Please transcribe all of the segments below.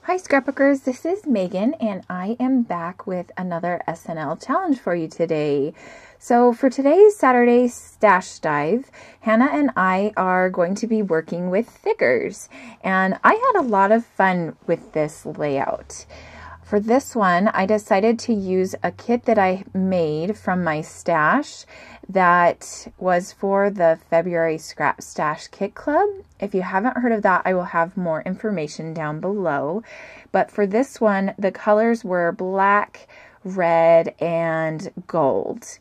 Hi scrapbookers, this is Megan and I am back with another SNL challenge for you today. So for today's Saturday Stash Dive, Hannah and I are going to be working with thickers, and I had a lot of fun with this layout. For this one, I decided to use a kit that I made from my stash that was for the February Scrap Stash Kit Club. If you haven't heard of that, I will have more information down below. But for this one, the colors were black, red, and gold.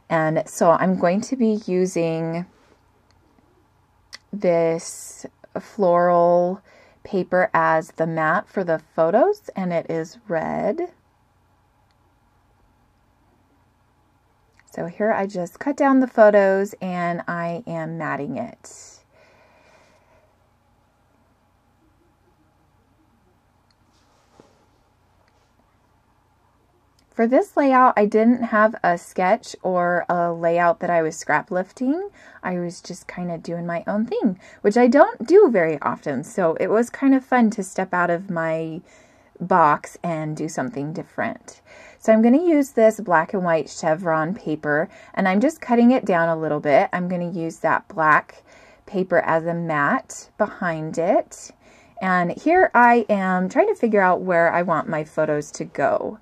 And so I'm going to be using this floral paper as the mat for the photos, and it is red. So here I just cut down the photos and I am matting it. For this layout, I didn't have a sketch or a layout that I was scrap lifting. I was just kind of doing my own thing, which I don't do very often. So it was kind of fun to step out of my box and do something different. So I'm going to use this black and white chevron paper, and I'm just cutting it down a little bit. I'm going to use that black paper as a mat behind it. And here I am trying to figure out where I want my photos to go.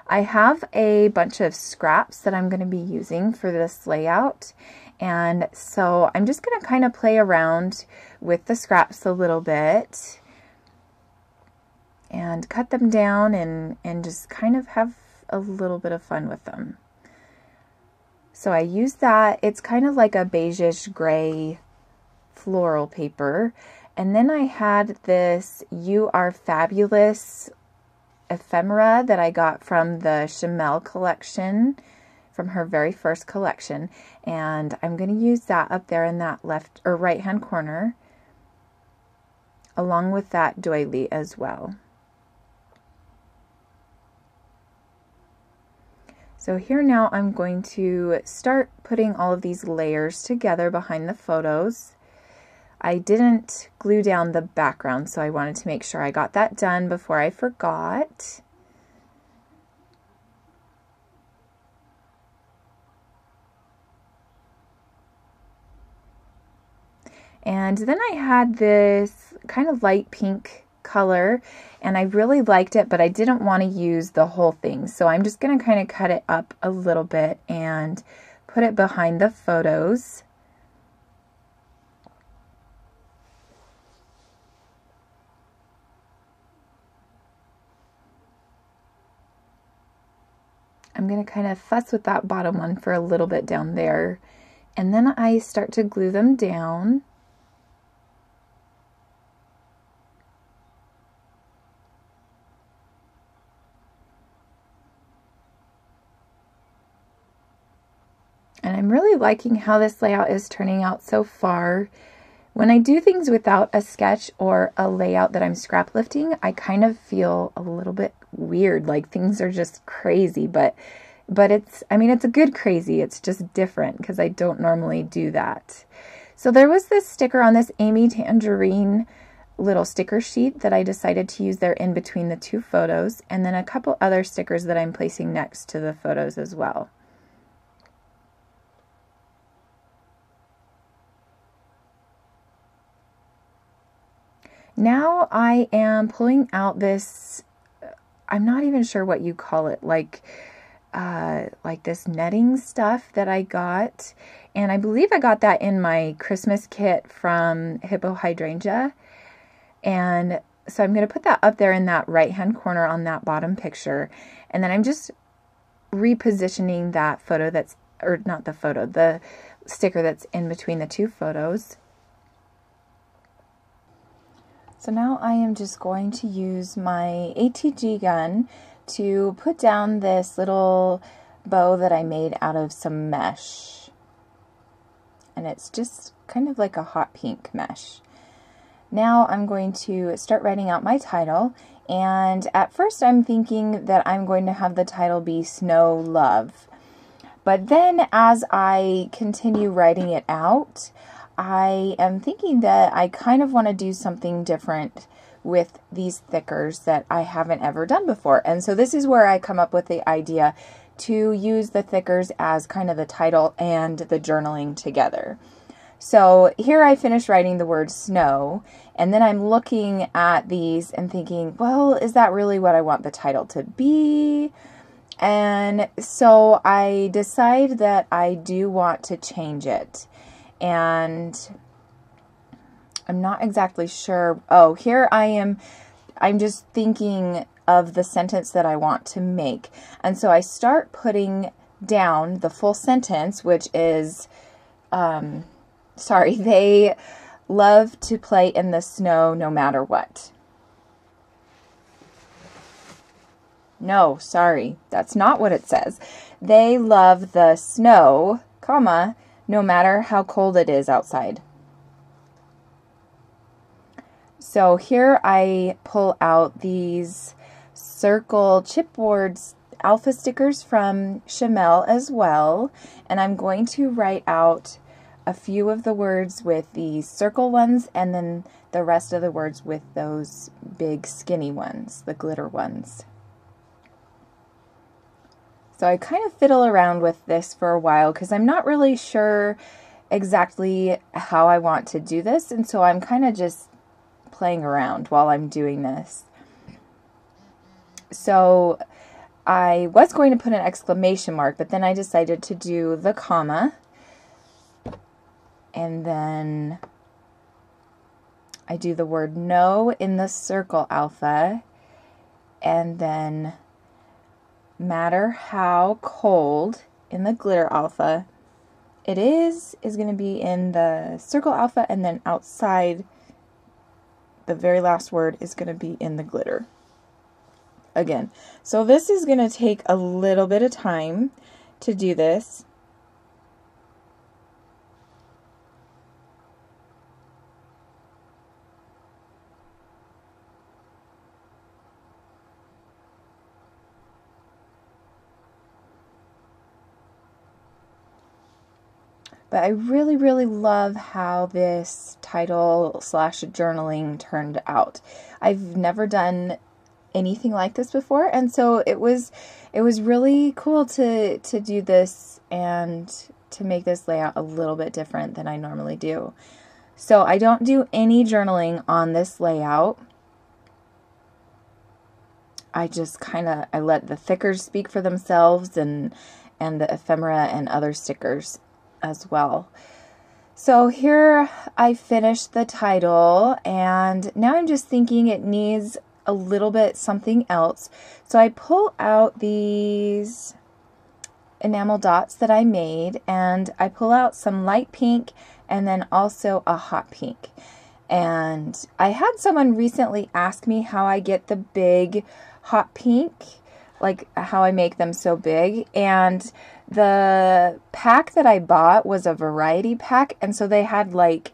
I have a bunch of scraps that I'm going to be using for this layout, and so I'm just going to kind of play around with the scraps a little bit and cut them down and just kind of have a little bit of fun with them. So I use that. It's kind of like a beigeish gray floral paper, and then I had this You Are Fabulous ephemera that I got from the Chanel collection, from her very first collection, and I'm going to use that up there in that left or right hand corner, along with that doily as well. So here now I'm going to start putting all of these layers together behind the photos. I didn't glue down the background, so I wanted to make sure I got that done before I forgot. And then I had this kind of light pink color, and I really liked it, but I didn't want to use the whole thing. So I'm just going to kind of cut it up a little bit and put it behind the photos. I'm going to kind of fuss with that bottom one for a little bit down there, and then I start to glue them down. And I'm really liking how this layout is turning out so far. When I do things without a sketch or a layout that I'm scrap lifting, I kind of feel a little bit weird, like things are just crazy, but it's, I mean, it's a good crazy. It's just different because I don't normally do that. So there was this sticker on this Amy Tangerine little sticker sheet that I decided to use there in between the two photos, and then a couple other stickers that I'm placing next to the photos as well. Now I am pulling out this, I'm not even sure what you call it, like this netting stuff that I got. And I believe I got that in my Christmas kit from Hippo Hydrangea. And so I'm going to put that up there in that right-hand corner on that bottom picture. And then I'm just repositioning that photo that's, or not the photo, the sticker that's in between the two photos. So now I am just going to use my ATG gun to put down this little bow that I made out of some mesh. And it's just kind of like a hot pink mesh. Now I'm going to start writing out my title, and at first I'm thinking that I'm going to have the title be Snow Love. But then as I continue writing it out, I am thinking that I kind of want to do something different with these thickers that I haven't ever done before. And so this is where I come up with the idea to use the thickers as kind of the title and the journaling together. So here I finished writing the word snow, and then I'm looking at these and thinking, well, is that really what I want the title to be? And so I decide that I do want to change it. And I'm not exactly sure. Oh, here I am. I'm just thinking of the sentence that I want to make. And so I start putting down the full sentence, which is, they love to play in the snow no matter what. No, sorry, that's not what it says. They love the snow, comma, no matter how cold it is outside. So here I pull out these circle chipboard alpha stickers from SNL as well, and I'm going to write out a few of the words with the circle ones and then the rest of the words with those big skinny ones, the glitter ones. So I kind of fiddle around with this for a while because I'm not really sure exactly how I want to do this, and so I'm kind of just playing around while I'm doing this. So I was going to put an exclamation mark, but then I decided to do the comma, and then I do the word no in the circle alpha, and then matter how cold in the glitter alpha it is going to be in the circle alpha, and then outside the very last word is going to be in the glitter again. So this is going to take a little bit of time to do this. But I really, really love how this title / journaling turned out. I've never done anything like this before, and so it was really cool to do this and to make this layout a little bit different than I normally do. So I don't do any journaling on this layout. I just I let the thickers speak for themselves, and the ephemera and other stickers as well. So here I finished the title, and now I'm just thinking it needs a little bit something else. So I pull out these enamel dots that I made, and I pull out some light pink and then also a hot pink. And I had someone recently ask me how I get the big hot pink, like how I make them so big, and the pack that I bought was a variety pack, and so they had like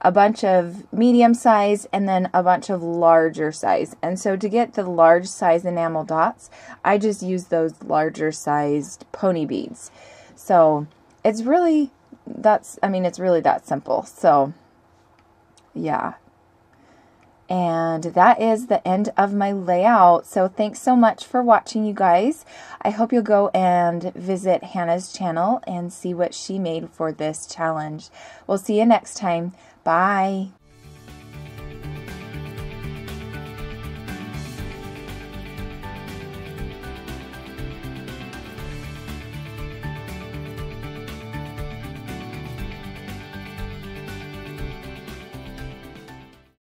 a bunch of medium size and then a bunch of larger size. And so to get the large size enamel dots, I just use those larger sized pony beads. So it's really, it's really that simple. So yeah. And that is the end of my layout. So thanks so much for watching, you guys. I hope you'll go and visit Hannah's channel and see what she made for this challenge. We'll see you next time. Bye.